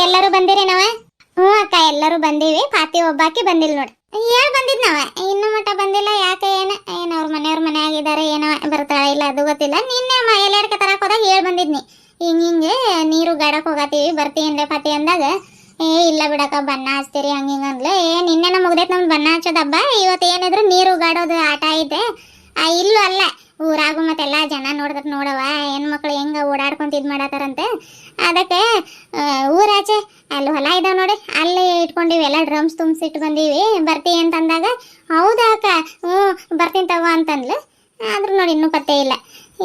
ಎಲ್ಲರೂ ಬಂದಿರಿ ನಾವ? ಹ್ಞೂ ಅಕ್ಕ, ಎಲ್ಲರೂ ಬಂದೀವಿ. ಪಾತಿ ಒಬ್ಬಾಕಿ ಬಂದಿಲ್ಲ ನೋಡಿ. ಬಂದಿದ್ ನಾವ ಇನ್ನು ಮಟ್ಟ ಬಂದಿಲ್ಲ. ಯಾಕೆ ಏನ್ ಅವ್ರ ಮನೆಯವ್ರ ಮನೆ ಆಗಿದ್ದಾರೆ, ಏನೋ ಬರ್ತಾಳ ಇಲ್ಲ ಅದು ಗೊತ್ತಿಲ್ಲ. ನಿನ್ನೆ ಎಲ್ಲಾಡ್ಕ ತರಕ್ ಹೋದಾಗ ಬಂದಿದ್ನಿ, ಹಿಂಗೆ ನೀರು ಗಾಡಕ್ ಹೋಗತೀವಿ ಬರ್ತೀನ್ಲೆ ಪಾತಿ ಅಂದಾಗ, ಇಲ್ಲ ಬಿಡಕ್ಕ ಬಣ್ಣ ಹಚ್ತೀರಿ ಹಂಗಿಂಗ ಅಂದ್ಲು. ನಿನ್ನೆನ ಮುಗ್ದೈತೆ ನಮ್ದು ಬಣ್ಣ ಹಚ್ಚೋದ ಹಬ್ಬ. ಇವತ್ತು ಏನಿದ್ರು ನೀರು ಗಾಡೋದು ಆಟ ಐತೆ. ಇಲ್ಲೂ ಅಲ್ಲ ಊರಾಗು ಮತ್ತೆಲ್ಲ ಜನ ನೋಡವ ಹೆಣ್ಮಕ್ಳು ಹೆಂಗ ಓಡಾಡ್ಕೊಂತ ಇದ್ ಮಾಡತಾರಂತೆ. ಅದಕ್ಕೆ ಊರಾಚೆ ಅಲ್ಲಿ ಹೊಲ ಇದಾವ ನೋಡಿ, ಅಲ್ಲಿ ಇಟ್ಕೊಂಡಿವಿ. ಎಲ್ಲ ಡ್ರಮ್ಸ್ ತುಂಬಿಸಿಟ್ಟು ಬಂದೀವಿ. ಬರ್ತೀವಿ ಅಂತಂದಾಗ ಹೌದಾ ಅಕ್ಕ, ಬರ್ತೀನಿ ತಗೋ ಅಂತಂದ್ಲು. ಆದ್ರೂ ನೋಡಿ ಇನ್ನೂ ಪತ್ತೆ ಇಲ್ಲ.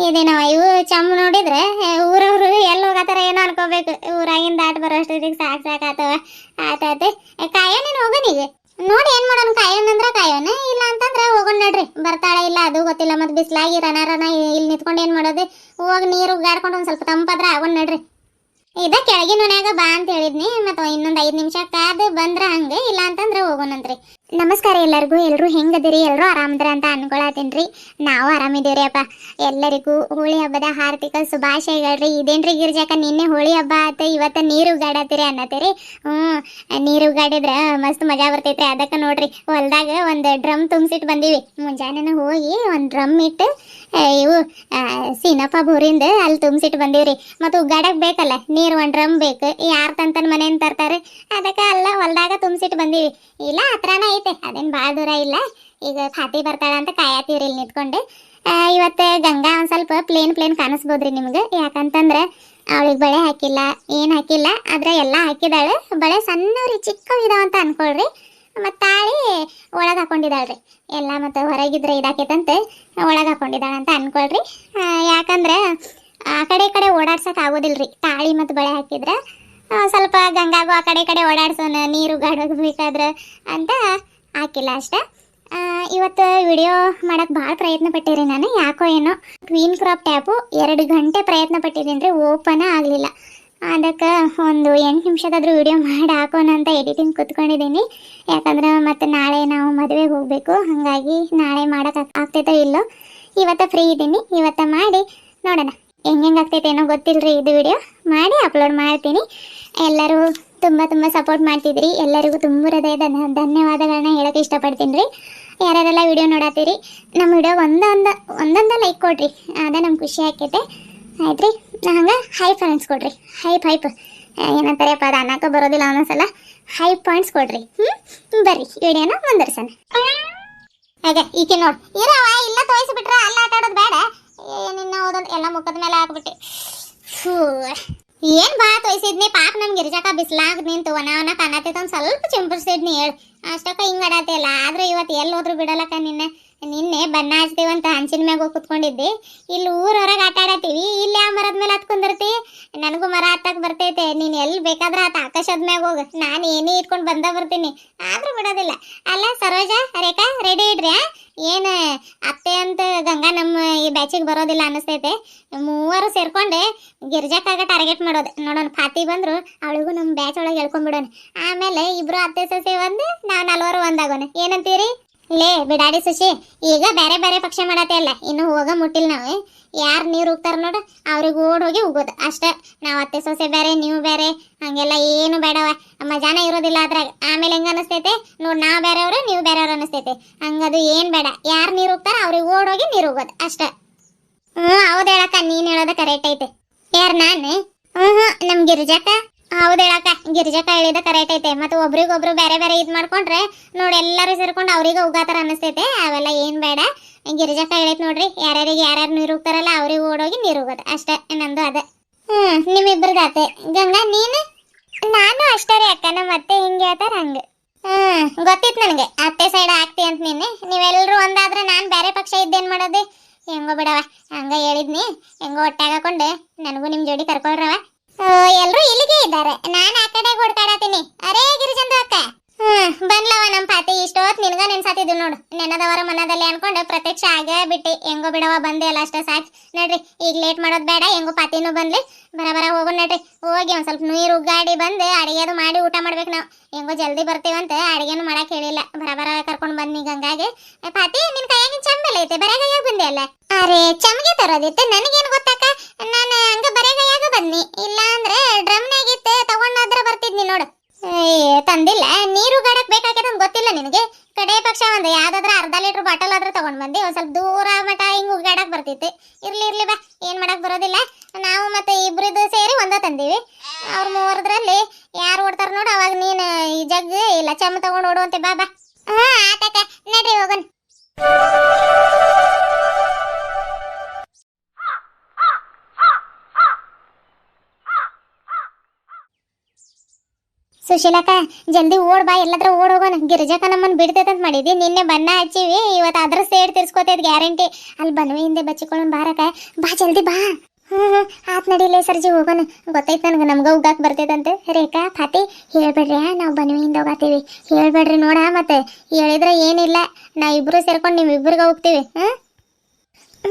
ಇದೇನವ ಇವು ಚಮ್ಮ ನೋಡಿದ್ರೆ ಊರವ್ರು ಎಲ್ಲಿ ಹೋಗತ್ತಾರ ಏನೋ ಅನ್ಕೋಬೇಕು. ಊರಾಗಿಂದ ದಾಟ್ ಬರೋ ಅಷ್ಟೊತ್ತಿಗೆ ಸಾಕಾತವ. ಆತಾತೆ ಕಾಯೋ ನೀನು ಹೋಗೋನೀಗ ನೋಡಿ ಏನ್ ಮಾಡೋಣ. ಕಾಯೋಣಂದ್ರ ಕಾಯೋಣ, ಇಲ್ಲ ಅಂತಂದ್ರೆ ಹೋಗೋಣ ನಡ್ರಿ. ಬರ್ತಾಳೆ ಇಲ್ಲ ಅದು ಗೊತ್ತಿಲ್ಲ. ಮತ್ತೆ ಬಿಸ್ಲಾಗಿ ರನ ಇಲ್ಲಿ ನಿಂತ್ಕೊಂಡು ಏನ್ ಮಾಡೋದು. ಹೋಗಿ ನೀರು ಗಾಡ್ಕೊಂಡು ಒಂದ್ ಸ್ವಲ್ಪ ತಂಪಾದ್ರ ಆಗೋಣ ನಡ್ರಿ. ಇದ ಕೆಳಗಿನ ಮನ್ಯಾಗ ಬಾ ಅಂತ ಹೇಳಿದ್ನಿ. ಮತ್ತೆ ಇನ್ನೊಂದ್ 5 ನಿಮಿಷ ಕಾದು ಬಂದ್ರ ಹಂಗ, ಇಲ್ಲ ಅಂತಂದ್ರೆ ಹೋಗೋಣಂತ್ರಿ. ನಮಸ್ಕಾರ ಎಲ್ಲರಿಗೂ. ಎಲ್ರು ಹೆಂಗದಿರಿ? ಎಲ್ರು ಆರಾಮದ್ರ ಅಂತ ಅನ್ಕೊಳತೀನ್ರಿ. ನಾವು ಆರಾಮಿದೇವ್ರಿ ಅಪ್ಪ. ಎಲ್ಲರಿಗೂ ಹೋಳಿ ಹಬ್ಬದ ಹಾರ್ದಿಕ ಶುಭಾಶಯಗಳ್ರಿ. ಇದೇನ್ರಿ ಗಿರ್ಜಾಕ, ನಿನ್ನೆ ಹೋಳಿ ಹಬ್ಬ ಆತ, ಇವತ್ತ ನೀರು ಗಾಡತ್ತೀರಿ ಅನ್ನತ್ತೀರಿ. ನೀರು ಗಾಡಿದ್ರ ಮಸ್ತ್ ಮಜಾ ಬರ್ತೈತ್ರಿ. ಅದಕ್ಕೆ ನೋಡ್ರಿ ಹೊಲ್ದಾಗ ಒಂದ್ ಡ್ರಮ್ ತುಂಬಿಸಿಟ್ಟು ಬಂದೀವಿ. ಮುಂಜಾನೆ ಹೋಗಿ ಒಂದ್ ಡ್ರಮ್ ಇಟ್ಟು ಇವು ಸೀನಪ್ಪ ಬೋರಿಂದ ಅಲ್ಲಿ ತುಂಬಿಸಿಟ್ಟು ಬಂದೀವ್ರಿ. ಮತ್ತು ಉಗ್ಗಾಡಕ್ ಬೇಕಲ್ಲ ನೀರು, ಒಂದ್ ಡ್ರಮ್ ಬೇಕು. ಯಾರ್ ತಂತನ ಮನೆಯಿಂದ ತರ್ತಾರೆ, ಅದಕ್ಕೆ ಅಲ್ಲ ಹೊಲ್ದಾಗ ತುಂಬಿಸಿಟ್ಟು ಬಂದೀವಿ. ಇಲ್ಲ ಹತ್ರನ ಐತೆ, ಅದೇನ್ ಭಾಳ ದೂರ ಇಲ್ಲ. ಈಗ ಖಾತಿ ಬರ್ತಾಳ ಅಂತ ಕಾಯತೀವ್ರಿ ಇಲ್ಲಿ ನಿಂತ್ಕೊಂಡು. ಇವತ್ತು ಗಂಗಾ ಒಂದ್ ಸ್ವಲ್ಪ ಪ್ಲೇನ್ ಕಾಣಿಸ್ಬೋದ್ರಿ ನಿಮ್ಗೆ. ಯಾಕಂತಂದ್ರೆ ಅವಳಿಗೆ ಬಳೆ ಹಾಕಿಲ್ಲ, ಏನ್ ಹಾಕಿಲ್ಲ. ಆದ್ರೆ ಎಲ್ಲಾ ಹಾಕಿದಾಳೆ. ಬಳೆ ಸಣ್ಣವ್ರಿ ಚಿಕ್ಕವಿದಾವ ಅಂತ ಅನ್ಕೊಳ್ರಿ. ಮತ್ತ ತಾಳಿ ಒಳಗೆ ಹಾಕೊಂಡಿದ್ದಾಳ್ರಿ. ಎಲ್ಲ ಮತ್ತೆ ಹೊರಗಿದ್ರೆ ಇದಾಕೈತಂತೆ ಒಳಗೆ ಹಾಕೊಂಡಿದ್ದಾಳ ಅಂತ ಅನ್ಕೊಳ್ರಿ. ಯಾಕಂದ್ರೆ ಆ ಕಡೆ ಓಡಾಡ್ಸಕ್ ಆಗೋದಿಲ್ರಿ. ತಾಳಿ ಮತ್ತು ಬಳೆ ಹಾಕಿದ್ರೆ ಸ್ವಲ್ಪ ಗಂಗಾಗೂ ಆ ಕಡೆ ಓಡಾಡ್ಸೋಣ, ನೀರು ಗಾಡೋಗ್ಬೇಕಾದ್ರೆ ಅಂತ ಹಾಕಿಲ್ಲ ಅಷ್ಟೇ. ಇವತ್ತು ವಿಡಿಯೋ ಮಾಡಕ್ ಭಾಳ ಪ್ರಯತ್ನ ಪಟ್ಟಿರಿ ನಾನು. ಯಾಕೋ ಏನೋ ಕ್ವೀನ್ ಕ್ರಾಪ್ ಟ್ಯಾಪು 2 ಗಂಟೆ ಪ್ರಯತ್ನ ಪಟ್ಟಿದ್ದೀನಿ ರೀ, ಓಪನ್ ಆಗಲಿಲ್ಲ. ಅದಕ್ಕೆ ಒಂದು 8 ನಿಮಿಷದಾದ್ರೂ ವಿಡಿಯೋ ಮಾಡಿ ಹಾಕೋಣ ಅಂತ ಎಡಿಟಿಂಗ್ ಕೂತ್ಕೊಂಡಿದ್ದೀನಿ. ಯಾಕಂದ್ರೆ ಮತ್ತೆ ನಾಳೆ ನಾವು ಮದುವೆಗೆ ಹೋಗಬೇಕು. ಹಾಗಾಗಿ ನಾಳೆ ಮಾಡೋಕೆ ಆಗ್ತೈತೋ ಇಲ್ಲೋ. ಇವತ್ತು ಫ್ರೀ ಇದ್ದೀನಿ, ಇವತ್ತು ಮಾಡಿ ನೋಡೋಣ. ಹೆಂಗೆ ಆಗ್ತೈತೆ ಏನೋ ಗೊತ್ತಿಲ್ಲರಿ. ಇದು ವಿಡಿಯೋ ಮಾಡಿ ಅಪ್ಲೋಡ್ ಮಾಡ್ತೀನಿ. ಎಲ್ಲರೂ ತುಂಬ ಸಪೋರ್ಟ್ ಮಾಡ್ತಿದ್ರಿ. ಎಲ್ಲರಿಗೂ ತುಂಬ ಹೃದಯದ ಧನ್ಯವಾದಗಳನ್ನ ಹೇಳೋಕೆ ಇಷ್ಟಪಡ್ತೀನಿ ರೀ. ಯಾರ್ಯಾರೆಲ್ಲ ವಿಡಿಯೋ ನೋಡತ್ತೀರಿ, ನಮ್ಮ ವಿಡಿಯೋ ಒಂದೊಂದ ಲೈಕ್ ಕೊಡ್ರಿ, ಅದೇ ನಮ್ಗೆ ಖುಷಿ ಆಕೈತೆ. ಆಯ್ತು ರೀ. ಹಂಗೆ ಹೈ ಪಾಯಿಂಟ್ಸ್ ಕೊಡ್ರಿ. ಹೈಪ್ ಏನಂತಾರೆಪ್ಪ, ಅದು ಅನ್ನಕ್ಕೆ ಬರೋದಿಲ್ಲ ಅನ್ನೋಸಲ. ಹೈ ಪಾಯಿಂಟ್ಸ್ ಕೊಡ್ರಿ. ಬರ್ರಿ ವಿಡಿಯೋನ ಮುಂದುವರ್ಸೋಣ. ಹಾಗೆ ಈಕೆ ನೋಡಿ ಇರವ ಇಲ್ಲ ತೋರಿಸ್ಬಿಟ್ರೆ ಅಲ್ಲ ಆಟ ಆಡೋದು ಬೇಡ. ನಿನ್ನ ಓದೋದು ಎಲ್ಲ ಮುಖದ ಮೇಲೆ ಹಾಕ್ಬಿಟ್ಟೆ. ಏನ್ ಬಾ ತೋರಿಸಿದ್ನಿ ಪಾಪ ನಮ್ಗೆ ಗಿರ್ಜಾಕ ಬಿಸ್ಲಾಗ ನಿಂತು ಒಣ ಕಾಣತೈತೆ. ಒಂದು ಸ್ವಲ್ಪ ಚಿಂಪರ್ಸಿದ್ನಿ ಹೇಳಿ ಅಷ್ಟಕ್ಕ ಹಿಂಗೆ ಆಡತ್ತಿಲ್ಲ. ಆದ್ರೆ ಇವತ್ತು ಎಲ್ಲಿ ಹೋದ್ರು ಬಿಡಲಕ್ಕ. ನಿನ್ನೆ ಬಣ್ಣ ಹಚ್ತೀವಂತ ಹಂಚಿನ ಮ್ಯಾಗ ಹೋಗಿ ಕುತ್ಕೊಂಡಿದ್ದೆ. ಇಲ್ಲಿ ಊರೊರಗೆ ಆಟ ಆಡತ್ತೀವಿ, ಇಲ್ಲಿ ಆ ಮರದ ಮೇಲೆ ಹತ್ಕೊಂಡಿರ್ತಿ. ನನಗೂ ಮರ ಹತ್ತಕ್ಕೆ ಬರ್ತೈತೆ. ನೀನು ಎಲ್ಲಿ ಬೇಕಾದ್ರೆ ಆತ ಆಕಾಶದ ಮ್ಯಾಗ ಹೋಗು, ನಾನು ಏನೇ ಇಟ್ಕೊಂಡು ಬಂದ ಬರ್ತೀನಿ. ಆದ್ರೂ ಬಿಡೋದಿಲ್ಲ. ಅಲ್ಲ ಸರೋಜ, ರೇಖಾ ರೆಡಿ ಇಡ್ರಿ. ಏನು ಅತ್ತೆ ಅಂತ ಗಂಗಾ ನಮ್ಮ ಈ ಬ್ಯಾಚಿಗೆ ಬರೋದಿಲ್ಲ ಅನ್ನಿಸ್ತೈತೆ. ಮೂವರು ಸೇರ್ಕೊಂಡೆ ಗಿರ್ಜಕ್ಕಾಗ ಟಾರ್ಗೆಟ್ ಮಾಡೋದು. ನೋಡೋಣ ಫಾತಿ ಬಂದ್ರು ಅವಳಿಗೂ ನಮ್ಮ ಬ್ಯಾಚ್ ಒಳಗೆ ಹೇಳ್ಕೊಂಡ್ಬಿಡೋಣ. ಆಮೇಲೆ ಇಬ್ರು ಅತ್ತೆ ಸೊಸೆ ಒಂದು, ನಾವು 4 ಒಂದಾಗೋಣ. ಏನಂತೀರಿ? ಲೇ ಬಿಡಾಡಿ ಸುಶಿ, ಈಗ ಬೇರೆ ಪಕ್ಷ ಮಾಡತ್ತೆ ಅಲ್ಲ, ಇನ್ನು ಹೋಗ ಮುಟ್ಟಿಲ್ಲ. ನಾವು ಯಾರು ನೀರು ಹೋಗ್ತಾರ ನೋಡು ಅವ್ರಿಗೆ ಹೋಗಿ ಹೋಗೋದು ಅಷ್ಟೇ. ನಾವು ಅತ್ತೆ ಸೊಸೆ ಬೇರೆ, ನೀವು ಬೇರೆ, ಹಂಗೆಲ್ಲ ಏನು ಬೇಡವ. ಮಜಾನ ಇರೋದಿಲ್ಲ ಅದ್ರಾಗ. ಆಮೇಲೆ ಹೆಂಗ ಅನಿಸ್ತೈತೆ ನೋಡಿ, ನಾವು ಬೇರೆಯವರು ನೀವು ಬೇರೆಯವ್ರು ಅನಿಸ್ತೈತೆ. ಹಂಗದು ಏನು ಬೇಡ. ಯಾರು ನೀರು ಹೋಗ್ತಾರ ಅವ್ರಿಗೆ ಹೋಗಿ ನೀರು ಹೋಗೋದು ಅಷ್ಟೇ. ಹೌದು ಹೇಳಕ್ಕ, ನೀನು ಹೇಳೋದು ಕರೆಕ್ಟ್ ಐತೆ. ಯಾರು ನಾನು? ನಮ್ಮ ಗಿರಿಜಕ್ಕ. ಹೌದು ಹೇಳಕ್ಕ, ಗಿರಿಜಕ್ಕ ಹೇಳಿದ ಕರೆಕ್ಟ್ ಐತೆ. ಮತ್ತೆ ಒಬ್ರಿಗೊಬ್ರು ಬೇರೆ ಇದು ಮಾಡ್ಕೊಂಡ್ರೆ ನೋಡಿ ಎಲ್ಲರೂ ಸೇರ್ಕೊಂಡು ಅವ್ರಿಗೆ ಹೋಗಾತಾರ ಅನಿಸ್ತೈತೆ. ಅವೆಲ್ಲ ಏನು ಬೇಡ. ಗಿರಿಜಕ್ಕ ಹೇಳೈತೆ ನೋಡ್ರಿ, ಯಾರ್ಯಾರು ನೀರು ಹೋಗ್ತಾರಲ್ಲ ಅವ್ರಿಗೆ ಓಡೋಗಿ ನೀರು ಹೋಗೋದು ಅಷ್ಟೇ. ನಂದು ಅದೇ. ನಿಮ್ಮಿಬ್ರದ್ದು ಆತೆ. ಗಂಗಾ ನೀನು? ನಾನು ಅಷ್ಟೇ ರೀ ಅಕ್ಕ. ನಮ್ಮ ಅತ್ತೆ ಹಿಂಗೆ ಹೇಳ್ತಾರ ಹಂಗೆ. ಗೊತ್ತಿತ್ತು ನನಗೆ ಅತ್ತೆ ಸೈಡ್ ಆಗ್ತಿ ಅಂತ. ನೀವೆಲ್ಲರೂ ಒಂದಾದ್ರೆ ನಾನು ಬೇರೆ ಪಕ್ಷ ಇದ್ದೇನು ಮಾಡೋದು. ಹೆಂಗೋ ಬಿಡವ, ಹಂಗ ಹೇಳಿದ್ನಿ. ಹೆಂಗೋ ಒಟ್ಟಾಗ ಹಾಕೊಂಡು ನನಗೂ ನಿಮ್ಮ ಜೋಡಿ ಕರ್ಕೊಳ್ರವ. ಎಲ್ರು ಇಲ್ಲಿಗೆ ಇದ್ದಾರೆ, ನಾನು ಆ ಕಡೆ ಹುಡ್ಕಾಡತೀನಿ. ಅರೇ ಗಿರಿಜಂದು ಅಕ್ಕ, ಬಂದ್ಲವ ನಮ್ಮ ಪಾತಿ. ಇಷ್ಟೊತ್ತು ನಿನ್ಗ ನೆನ್ಸಾತಿದ್ದು ನೋಡು. ನೆನದವರ ಮನದಲ್ಲಿ ಅನ್ಕೊಂಡು ಪ್ರತ್ಯಕ್ಷ ಆಗೇ ಬಿಟ್ಟು. ಹೆಂಗೋ ಬಿಡವ ಬಂದೆ ಅಲ್ಲ, ಅಷ್ಟೇ ಸಾಕು. ನಡ್ರಿ ಈಗ ಲೇಟ್ ಮಾಡೋದು ಬೇಡ. ಹೆಂಗೋ ಪಾತಿನೂ ಬಂದ್ಲಿ, ಬರ ಹೋಗೋಣ ನಡ್ರಿ. ಹೋಗಿ ಒಂದ್ ಸ್ವಲ್ಪ ನೀರು ಉಗ್ಗಾಡಿ ಬಂದು ಅಡಿಗೆದು ಮಾಡಿ ಊಟ ಮಾಡ್ಬೇಕು ನಾವು. ಹೆಂಗೋ ಜಲ್ದಿ ಬರ್ತೀವಂತ ಅಡಿಗೆನು ಮಾಡಕ್ ಹೇಳಿಲ್ಲ. ಬರ ಕರ್ಕೊಂಡು ಬಂದ್ನಿ ಗಂಗಾಗಿ. ಪಾತಿ ನಿನ್ ಕೈಯಾಗಿನ ಚಂಬೆಲ್ಲ ಐತೆ, ಬರೆಗೈಯಾಗ ಬಂದೆ ಅಲ್ಲ. ಅರೆ ಚಮ್ಗೆ ತರೋದಿತ್ತು, ನನಗೇನು ಗೊತ್ತಾಕ. ನಾನು ಹಂಗ ಬರೆಗೈಯಾಗ ಬನ್ನಿ. ಇಲ್ಲ ಅಂದ್ರೆ ಡ್ರಮ್ನಾಗಿತ್ತು ತಗೊಂಡಾದ್ರೆ ಏನ್ ಮಾಡಕ್ ಬರೋದಿಲ್ಲ. ನಾವು ಮತ್ತೆ ಇಬ್ರಿದ್ದು ಸೇರಿ ಒಂದ ತಂದೀವಿ. ಅವ್ರ ಮೂವರದ್ರಲ್ಲಿ ಯಾರು ಓಡ್ತಾರ ನೋಡು, ಅವಾಗ ನೀನು ಈ ಜಗ್ ಇಲ್ಲ ಚಮ್ಮ ತಗೊಂಡು ಓಡುವಂತೆ. ಬಾ ಬಾ. ಹಾ ಆತಕ್ಕ, ನಡ್ರಿ ಹೋಗೋಣ. ಸುಶೀಲಕ್ಕ, ಜಲ್ದಿ ಓಡ್ ಬಾ, ಎಲ್ಲದ್ರ ಓಡ್ ಹೋಗೋಣ. ಗಿರಿಜಕ್ಕ ನಮ್ಮನ್ನ ಬಿಡ್ತೈತಂತ ಮಾಡಿದ್ವಿ, ನಿನ್ನೆ ಬಣ್ಣ ಹಚ್ಚಿವಿ, ಇವತ್ತು ಅದ್ರ ಸೇಡ್ ತಿರ್ಸ್ಕೊತೈತ್ ಗ್ಯಾರಂಟಿ. ಅಲ್ಲಿ ಬನ್ವಿ ಹಿಂದೆ ಬಚ್ಚಿಕೊಳ್ಳೋಣ ಬಾರಕ. ಬಾ ಜಲ್ದಿ ಬಾ. ಆತ್ ನಡಿಲೇ ಸರ್ಜಿ ಹೋಗೋಣ. ಗೊತ್ತೈತ್ ನನಗೆ, ನಮ್ಗ ಉಗ್ಗಾಕ್ ಬರ್ತೈತಂತೆ. ರೇಖಾ ಫಾತಿ ಹೇಳ್ಬೇಡ್ರಿ, ನಾವು ಬನ್ವಿ ಹಿಂದೆ ಹೋಗತ್ತೀವಿ. ಹೇಳ್ಬೇಡ್ರಿ ನೋಡ, ಮತ್ತೆ ಹೇಳಿದ್ರೆ ಏನಿಲ್ಲ, ನಾವಿಬ್ರು ಸೇರ್ಕೊಂಡು ನಿಮ್ಮಿಬ್ರಿಗೆ ಹೋಗ್ತೀವಿ.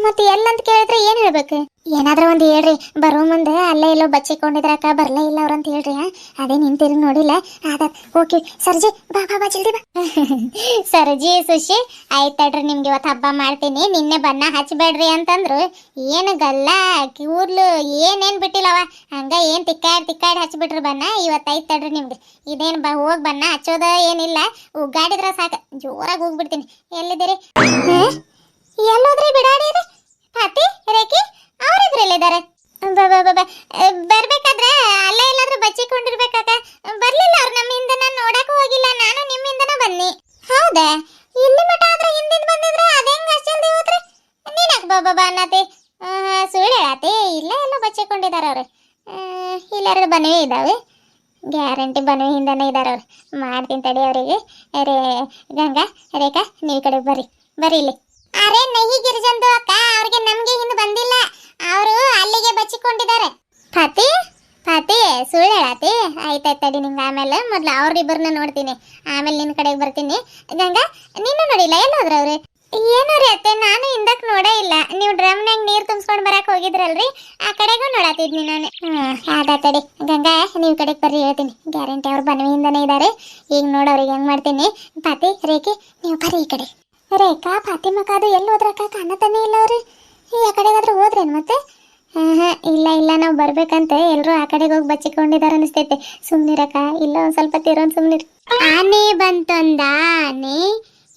ಮತ್ತೆ ಎಲ್ಲಂತ ಕೇಳಿದ್ರೆ ಏನ್ ಹೇಳ್ಬೇಕು? ಏನಾದ್ರೂ ಒಂದು ಹೇಳ್ರಿ. ಬರೋ ಮುಂದೆ ಅಲ್ಲೇ ಇಲ್ಲೋ ಬಚ್ಚಿಕೊಂಡಿದ್ರಕ್ಕ, ಬರ್ಲೇ ಇಲ್ಲ ಅವ್ರಂತ ಹೇಳ್ರಿ. ಅದೇ ನಿಂತಿರಿ ನೋಡಿಲ್ಲ. ಓಕೆ ಸರ್ಜಿ, ಬಾ ಬಾ ಬಾ ಜಲ್ದಿ ಬಾ. ಸರ್ಜಿ ಸುಶಿ ಆಯ್ತು ತಡ್ರಿ, ನಿಮ್ಗೆ ಇವತ್ತು ಹಬ್ಬ ಮಾಡ್ತೀನಿ. ನಿನ್ನೆ ಬಣ್ಣ ಹಚ್ಚಬೇಡ್ರಿ ಅಂತಂದ್ರು. ಏನು ಗಲ್ಲ ಕೂದ್ಲು ಏನೇನ್ ಬಿಟ್ಟಿಲ್ಲವ, ಹಂಗ ಏನ್ ತಿಕ್ಕಾಡಿ ಹಚ್ಬಿಟ್ರಿ ಬಣ್ಣ. ಇವತ್ತು ಆಯ್ತು ತಡ್ರಿ ನಿಮ್ಗೆ. ಇದೇನ್ ಹೋಗಿ ಬಣ್ಣ ಹಚ್ಚೋದ ಏನಿಲ್ಲ, ಉಗ್ಗಾಡಿದ್ರ ಸಾಕ, ಜೋರಾಗಿ ಹೋಗ್ಬಿಡ್ತೀನಿ. ಎಲ್ಲಿದ್ದೀರಿ? ಎಲ್ಲೋದ್ರಿ ಬಿಡಾಡಿರಿ? ಫಾತಿ ರೇಖಿ ಅವ್ರಿದ್ರಲ್ಲಿದ್ದಾರೆ. ಬರ್ಬೇಕಾದ್ರೆ ಅಲ್ಲ ಎಲ್ಲಾದ್ರೂ ಬಚ್ಚಿಕೊಂಡಿರ್ಬೇಕಾಗ. ಬರ್ಲಿಲ್ಲ ಅವ್ರು ನಮ್ಮ ಹಿಂದೆ, ನಾನು ನೋಡಕ್ ಹೋಗಿಲ್ಲ. ನಾನು ನಿಮ್ಮಿಂದನ ಬನ್ನಿ. ಹೌದಾ? ಇಲ್ಲಿ ಮಠ ಆದ್ರೆ ಹಿಂದಿಂದ ಬಂದಿದ್ರೆ ಅದೇಂಗ ಅಷ್ಟು ಜಲ್ದಿ ಹೋದ್ರಿ? ನೀನಕ್ ಬಾಬಾ ಅನ್ನತಿ ಸುಳ್ಳು ಹೇಳತಿ. ಇಲ್ಲ ಎಲ್ಲೋ ಬಚ್ಚಿಕೊಂಡಿದ್ದಾರೆ ಅವ್ರು. ಇಲ್ಲೆರಡು ಬನ್ವಿ ಇದಾವೆ, ಗ್ಯಾರಂಟಿ ಬನ್ವಿ ಹಿಂದನೇ ಇದ್ದಾರೆ ಅವ್ರು. ಮಾಡ್ತೀನಿ ತಡಿ ಅವರಿಗೆ. ಗಂಗಾ ರೇಖಾ ನೀವು ಕಡೆ ಬರ್ರಿ, ಬರ್ರಿ ಇಲ್ಲಿ. ಅರೆ ನಹಿ ಗಿರಿಜಂದು ಅಕ್ಕ, ಅವ್ರಿಗೆ ನಮ್ಗೆ ಹಿಂದೆ ಬಂದಿಲ್ಲ, ಅವರು ಅಲ್ಲಿಗೆ ಬಚ್ಚಿಕೊಂಡಿದ್ದಾರೆ. ಫಾತಿ ಫಾತಿ ಸುಳ್ಳು ಹೇಳತಿ. ಆಯ್ತಾಯ್ತು ತಡಿ, ನಿಂಗೆ ಆಮೇಲೆ ಮೊದ್ಲು ಅವ್ರಿಬ್ಬರನ್ನ ನೋಡ್ತೀನಿ, ಆಮೇಲೆ ನಿನ್ನ ಕಡೆಗೆ ಬರ್ತೀನಿ. ಗಂಗಾ ನೀನು ನೋಡಿಲ್ಲ, ಎಲ್ಲೋದ್ರ ಅವ್ರು? ಏನೋ ರೀ ಅತ್ತೆ, ನಾನು ಹಿಂದಕ್ಕೆ ನೋಡೇ ಇಲ್ಲ. ನೀವು ಡ್ರಮ್ನಾಗ ನೀರು ತುಂಬಿಸ್ಕೊಂಡು ಬರಕ್ಕೆ ಹೋಗಿದ್ರಲ್ರಿ, ಆ ಕಡೆಗೂ ನೋಡತ್ತಿದ್ನಿ ನಾನು. ಆದ ತಡಿ ಗಂಗಾ, ನೀವು ಕಡೆಗೆ ಬರ್ರಿ, ಹೇಳ್ತೀನಿ. ಗ್ಯಾರಂಟಿ ಅವ್ರು ಬನ್ವಿಯಿಂದನೇ ಇದ್ದಾರೆ. ಈಗ ನೋಡೋರಿಗೆ ಹೆಂಗೆ ಮಾಡ್ತೀನಿ. ಫಾತಿ ರೇಖಿ ನೀವು ಬರ್ರಿ ಈ ಕಡೆ. ರೇಖಾ ಫಾತಿಮಕ್ಕ ಅದು ಎಲ್ಲಿ ಹೋದ್ರಕ್ಕ? ಕಾಣತಾನೆ ಇಲ್ಲ ಅವ್ರಿ. ಆ ಕಡೆಗಾದ್ರೂ ಹೋದ್ರೇನು ಮತ್ತೆ? ಇಲ್ಲ ಇಲ್ಲ, ನಾವು ಬರ್ಬೇಕಂತ ಎಲ್ಲರೂ ಆ ಕಡೆಗೆ ಹೋಗಿ ಬಚ್ಚಿಕೊಂಡಿದ್ದಾರೆ ಅನಿಸ್ತೈತೆ. ಸುಮ್ನಿರಕ್ಕ, ಇಲ್ಲ ಒಂದು ಸ್ವಲ್ಪ ತೀರೋನ್ ಸುಮ್ನಿರಿ. ಆನೆ ಬಂತೊಂದಾನೆ,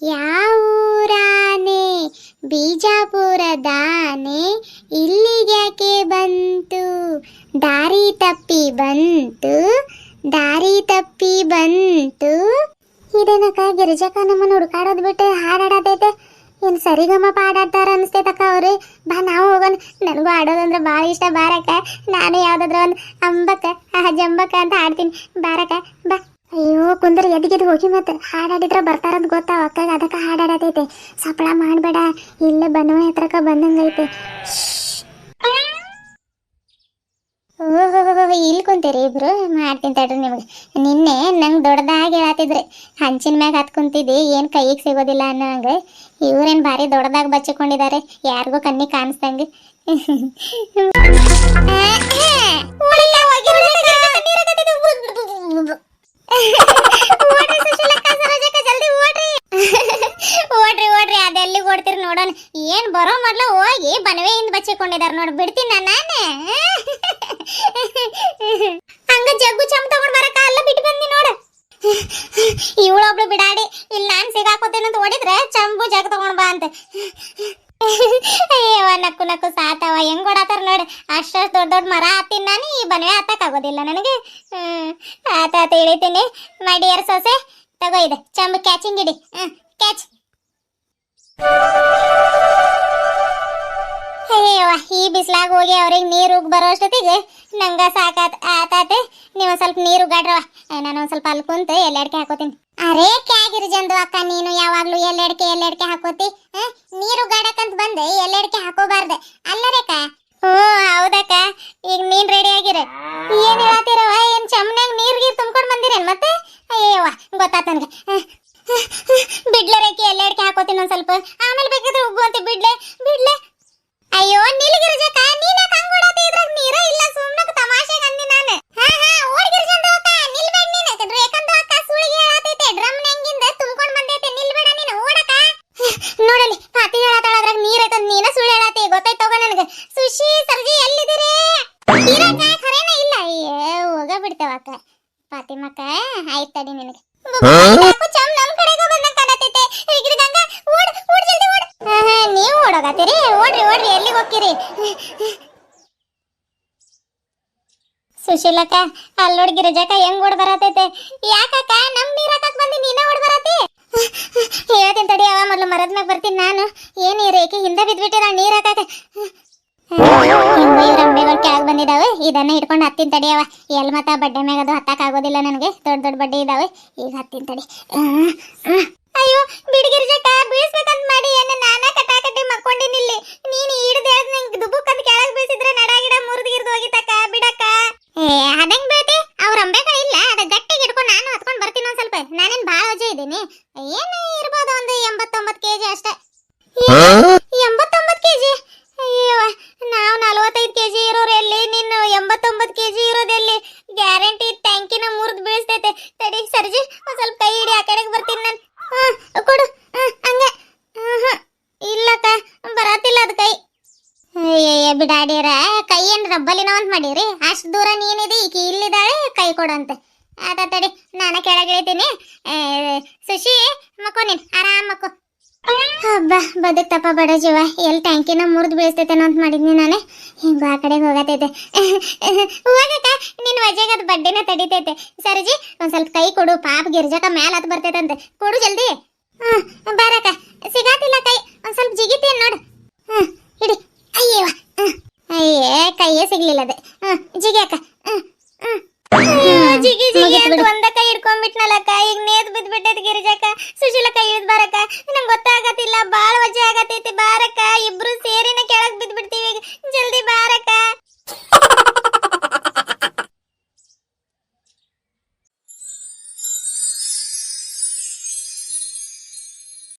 ಯಾವೂರಾನೆ? ಬಿಜಾಪುರದಾನೆ. ಇಲ್ಲಿಗ್ಯಾಕೆ ಬಂತು? ದಾರಿ ತಪ್ಪಿ ಬಂತು, ದಾರಿ ತಪ್ಪಿ ಬಂತು. ಇದೇನಕ್ಕ ಗಿರಿಜಕ್ಕ ನಮ್ಮನ್ನು ಹುಡುಕಾಡೋದು ಬಿಟ್ಟು ಹಾಡಾಡತೈತೆ. ಏನು ಸರಿಗಮಪ ಆಡಾಡ್ತಾರ ಅನಿಸ್ತೈತಕ್ಕ ಅವ್ರು. ಬಾ ನಾವು ಹೋಗೋಣ, ನನಗೂ ಆಡೋದಂದ್ರೆ ಭಾಳ ಇಷ್ಟ. ಬಾರಕ್ಕ, ನಾನು ಯಾವುದಾದ್ರೂ ಒಂದು ಅಂಬಕ್ಕ ಜಂಬಕ್ಕ ಅಂತ ಆಡ್ತೀನಿ. ಬಾರಕ್ಕ ಬಾ. ಅಯ್ಯೋ ಕುಂದ್ರ ಎದ್ಗೆದ್ದು ಹೋಗಿ, ಮತ್ತೆ ಹಾಡಾಡಿದ್ರೆ ಬರ್ತಾರಂತ ಗೊತ್ತಾವ ಅಕ್ಕಗೆ, ಅದಕ್ಕೆ ಹಾಡಾಡತೈತೆ. ಸಪ್ಪಳ ಮಾಡಬೇಡ, ಇಲ್ಲೇ ಬನ್ನುವ ಹತ್ರಕ್ಕ ಬಂದಂಗೈತೆ. ಓಹೋ ಇಲ್ಲಿ ಕುಂತೀರಿ ಇಬ್ರು? ಮಾಡ್ತೀನಿ ತಡ್ರಿ ನಿಮ್ಗೆ. ನಿನ್ನೆ ನಂಗೆ ದೊಡ್ಡದಾಗಿ ಹೇಳತ್ತಿದ್ರಿ, ಹಂಚಿನ ಮ್ಯಾಗ ಹತ್ ಕುಂತಿದ್ದಿ, ಏನು ಕೈಗೆ ಸಿಗೋದಿಲ್ಲ ಅನ್ನೋಂಗೆ. ಇವ್ರೇನು ಭಾರಿ ದೊಡ್ಡದಾಗಿ ಬಚ್ಚಿಕೊಂಡಿದ್ದಾರೆ, ಯಾರಿಗೂ ಕಣ್ಣಿ ಕಾಣಿಸ್ದಂಗೆ. ಓಡ್ರಿ ಓಡ್ರಿ, ಅದೆಲ್ಲಿ ಓಡ್ತೀರಿ ನೋಡೋಣ. ಏನ್ ಬರೋ ಮೊದ್ಲು ಹೋಗಿ ಬನವೆಯಿಂದ ಬಚ್ಚಿಕೊಂಡಿದಾರ ನೋಡಿ, ಬಿಡ್ತೀನಿ ನಾನೇ. ಹಂಗ ಜಗ್ಗು ಚಮ್ ತಗೊಂಡ್ ಬರಕ ಅಲ್ಲ ಬಿಟ್ಟು ಬಂದಿ ನೋಡ. ಇವಳೊಬ್ಳು ಬಿಡಾಡಿ, ಇಲ್ಲಿ ನಾನ್ ಸಿಗಾಕೋತೇನಂತ ಓಡಿದ್ರೆ ಚಂಬು ಜಗ್ ತಗೊಂಡ್ ಬಾ ಅಂತ. ಅಯ್ಯವ ನಕ್ಕು ನಕ್ಕು ಸಾತವ, ಹೆಂಗ್ ಓಡಾತಾರ ನೋಡಿ. ಅಷ್ಟಷ್ಟು ದೊಡ್ಡ ದೊಡ್ಡ ಮರ ಹತ್ತೀನಿ ನಾನು, ಈ ಬನವೆ ಹತ್ತಕ್ ಆಗೋದಿಲ್ಲ ನನಗೆ. ಆತ ಇಳಿತೀನಿ. ಮೈ ಡಿಯರ್ ಸೊಸೆ ತಗೋ, ಇದೆ ಚಂಬು ಕ್ಯಾಚಿಂಗ್ ಇಡಿ. ಕ್ಯಾಚ್. ಅಯ್ಯವ್ವ, ಈ ಬಿಸಿಲಾಗ ಹೋಗಿ ಅವ್ರಿಗೆ ನೀರು ಬರೋ ಅಷ್ಟೊತ್ತಿಗೆ ನಂಗೆ ಸಾಕಾತ ಆತಾತೆ. ನೀವು ಸ್ವಲ್ಪ ನೀರು ಉಗಾಡ್ರವ, ನಾನು ಒಂದು ಸ್ವಲ್ಪ ಅಲ್ಲಿ ಕುಂತು ಎಲ್ಲೆಡ್ಕೆ ಹಾಕೋತೀನಿ. ಅರೇ ಕ್ಯಾಗಿರ್ಜಂದು ಅಕ್ಕ, ನೀನು ಯಾವಾಗ್ಲೂ ಎಲ್ಲೆಡ್ಕೆ ಹಾಕೋತಿ? ನೀರು ಉಗಾಡಕಂತ ಬಂದೆ, ಎಲ್ಲೆಡ್ಕೆ ಹಾಕೋಬಾರ್ದೆ ಅಲ್ಲ ರೇಖಾ? ಹೌದಕ್ಕ. ಈಗ ನೀನ್ ರೆಡಿ ಆಗಿರ. ಏನ್ ಹೇಳತ್ತೀರವ? ಏನ್ ಚಮ್ನಾಗ ನೀರ್ಗೀರ್ ತುಂಬ್ಕೊಂಡು ಬಂದಿರೇನ್ ಮತ್ತೆ? ಅಯ್ಯವ್ವ ಗೊತ್ತಾತ ನನ್ಗೆ. ಬಿಡ್ಲೆ ರೇಖೆ, ಎಲ್ಲೆಡ್ಕೆ ಹಾಕೋತೀನಿ ಒಂದ್ ಸ್ವಲ್ಪ, ಆಮೇಲೆ ಬೇಕಾದ್ರೆ ಉಗ್ಗುವಂತೆ. ಬಿಡ್ಲೆ ಬಿಡ್ಲೆ. ಅಯ್ಯೋ ನಿಲ್ಗಿರ್ಜಕ್ಕ, ನೀನ ಕಂಗೊಡತಿ, ಇದ್ರಾಗ ನೀರ ಇಲ್ಲ, ಸುಮ್ಮನೆ ತಮಾಷೆಗೆ ಅಂದಿ ನಾನು. ಓಡ್ಗಿರ್ಜಂದು ಅಕ್ಕ, ನಿಲ್ಬೇಡ ನೀನು. ರೇಖಂದು ಅಕ್ಕ ಸುಳಿಗೆ ಹೇಳತೈತೆ, ಡ್ರಮ್ ನೆಂಗಿಂದ ತುಂಬ್ಕೊಂಡು ಬಂದೈತೆ, ನಿಲ್ಬೇಡ ನೀನು, ಓಡಕ್ಕ. ನೋಡಲಿ ಪಾತಿ ಹೇಳತ್ತಾಳ, ಅದ್ರಾಗ ನೀರ್ ಐತಂತ ನೀನ ಸುಳ್ಳು ಹೇಳತಿ, ಗೊತ್ತಾಯ್ತು ಹೋಗ ನನಗೆ. ಸುಶಿ ಸರ್ಜಿ ಎಲ್ಲಿದ್ದೀರಿ? ಇರಕ್ಕ ಖರೇನ ಇಲ್ಲ. ಹೋಗ ಬಿಡ್ತೇವ ಅಕ್ಕ. ಫಾತಿಮಕ್ಕ ಆಯ್ತು ತಡಿ ನಿನಗೆ. ಚಮ್ ನಮ್ ಕಡೆಗೆ ಬಂದಂಗ ಕಾಣತೈತೆ. ಗಂಗಾ ಓಡ್ ಓಡ್ ಜಲ್ದಿ ಓಡ್. ನೀವು ಓಡೋಗತ್ತೀರಿ? ಓಡ್ರಿ ಓಡ್ರಿ, ಎಲ್ಲಿಗೆ ಹೋಗ್ತೀರಿ? ಸುಶೀಲಕ್ಕ ಅಲ್ಲಿ ನೋಡಿ ಗಿರಿಜಕ್ಕ ಹೆಂಗ್ ಓಡ್ ಬರತೈತೆ. ಯಾಕಕ್ಕ ನಮ್ ನೀರ್ ಹಾಕಕ್ ಬಂದಿ ನೀನ ಓಡ್ ಬರತಿ? ಹೇಳ್ತೀನಿ ತಡಿ ಅವ ಮೊದ್ಲು ಮರದ ಮ್ಯಾಗ ಬರ್ತೀನಿ ನಾನು. ಏನ್ ಈ ರೇಖೆ ಹಿಂದೆ ಬಿದ್ಬಿಟ್ಟಿರ ನೀರ್ ಹಾಕಕ. ಇವ್ರ ಅಂಬೆಗಳು ಕೆಳಗ್ ಬಂದಿದಾವೆ, ಇದನ್ನ ಹಿಡ್ಕೊಂಡು ಹತ್ತೀನಿ ತಡಿಯವ. ಎಲ್ ಮತ್ತ ಬಡ್ಡೆ ಮ್ಯಾಗ ಅದು ಹತ್ತಕ್ ಆಗೋದಿಲ್ಲ ನನಗೆ, ದೊಡ್ಡ ದೊಡ್ಡ ಬಡ್ಡೆ ಇದಾವೆ. ಈಗ ಹತ್ತೀನಿ ತಡಿ. ಅಯ್ಯೋ ಬಿಡಿಗಿರ್ಜಕ್ಕ ಬೀಳ್ಸ್ಬೇಕಂತ ಮಾಡಿ ಏನ ನಾನ ಕಟಾಕಟಿ ಮಕ್ಕೊಂಡಿನಿಲ್ಲಿ. ನೀನ್ ಹಿಡ್ದು ಹೇಳ್ದ ನಂಗೆ ದುಬುಕ್ ಅಂತ ಕೆಳಗ್ ಬೀಳ್ಸಿದ್ರೆ ನಡ ಗಿಡ ಮುರಿದು ಗಿರ್ದು ಹೋಗಿತಕ್ಕ ಬಿಡಕ್ಕ. ಅದಂಗ್ ಬೀಳ್ತಿ? ಅವ್ರ ಅಂಬೆಗಳು ಇಲ್ಲ, ಅದ ಗಟ್ಟಿಗೆ ಹಿಡ್ಕೊಂಡು ನಾನು ಹತ್ಕೊಂಡ್ ಬರ್ತೀನಿ ಒಂದ್ ಸ್ವಲ್ಪ. ನಾನೇನ್ ಬಾಳ ವಜೆ ಇದ್ದೀನಿ, ಏನ್ ಇರ್ಬೋದು ಒಂದು 89 kg ಅಷ್ಟೇ. 89 kg? ಅಯ್ಯೋ ನಾವು 45 kg ಇರೋರು ಎಲ್ಲಿ, ನೀನು 89 kg ಇರೋದೆಲ್ಲಿ? ಗ್ಯಾರಂಟಿ ಟ್ಯಾಂಕಿನ ಮುರಿದು ಬೀಳ್ಸ್ತೈತೆ. ತಡಿ ಸರ್ಜಿ ಒಂದ್ ಸ್ವಲ್ಪ ಕೈ ಹಿಡಿ, ಆ ಕಡೆಗೆ ಬರ್ತೀನಿ ನಾನು. ಕೊಡು ಹಂಗ. ಇಲ್ಲಕ್ಕ ಬರತ್ತಿಲ್ಲ ಅದು ಕೈ. ಅಯ್ಯಯ್ಯ ಬಿಡಾಡಿರ, ಕೈ ಏನ್ ರಬ್ಬಲಿನೋ ಅಂತ ಮಾಡೀರಿ? ಅಷ್ಟು ದೂರ ನೀನಿದೆ, ಈಕಿ ಇಲ್ಲಿದ್ದಾಳೆ, ಕೈ ಕೊಡಂತೆ. ಆತ ತಡಿ ನಾನು ಕೆಳಗೆ ಇಳಿತೀನಿ. ಸುಶಿ ಮಕ್ಕೋ, ನೀನ್ ಆರಾಮ್ ಮಕ್ಕೋ. ಹಬ್ಬ ಬದುಕ್ತಪ್ಪ ಬಡ ಜೀವ. ಎಲ್ಲಿ ಟ್ಯಾಂಕಿನ ಮುರಿದು ಬೀಳ್ಸ್ತೈತೇನೋ ಅಂತ ಮಾಡಿದ್ನಿ ನಾನು. ಹಿಂಗ ಆ ಕಡೆಗೆ ಹೋಗತೈತೆ. ಹೋಗಕ್ಕ ನಿನ್ ವಜೆಗೆ ಅದು ಬಡ್ಡೆನ ತಡಿತೈತೆ. ಸರ್ಜಿ ಒಂದ್ ಸ್ವಲ್ಪ ಕೈ ಕೊಡು, ಪಾಪ ಗಿರ್ಜಕ ಮ್ಯಾಲ ಹತ್ ಬರ್ತೈತಂತೆ. ಕೊಡು ಜಲ್ದಿ. ಬಾರಕ್ಕ, ಸಿಗಾತಿಲ್ಲ ಕೈ, ಒಂದ್ ಸ್ವಲ್ಪ ಜಿಗಿತೇನ್ ನೋಡು. ಹಿಡಿ. ಅಯ್ಯವ ಅಯ್ಯೇ ಕೈಯೇ ಸಿಗ್ಲಿಲ್ಲ ಅದೇ. ಜಿಗಿ ಅಕ್ಕ. ಜಿಗಿ ಜಿಗಿ ಅಂತ ಒಂದ ಕೈ ಹಿಡ್ಕೊಂಡ್ಬಿಟ್ನಲ್ಲಕ್ಕ. ಈಗ ನೇದ್ ಬಿದ್ಬಿಟ್ಟೈತಿ ಗಿರಿಜಕ್ಕ. ಸುಶೀಲ ಕೈ ಹಿಡ್ದು ಬಾರಕ್ಕ, ನಂಗೆ ಗೊತ್ತಾಗತ್ತಿಲ್ಲ, ಬಾಳ ವಜೆ ಆಗತೈತಿ. ಬಾರಕ್ಕ, ಇಬ್ರು ಸೇರಿನ ಕೆಳಗ್ ಬಿದ್ಬಿಡ್ತೀವಿ. ಜಲ್ದಿ ಬಾರಕ್ಕ.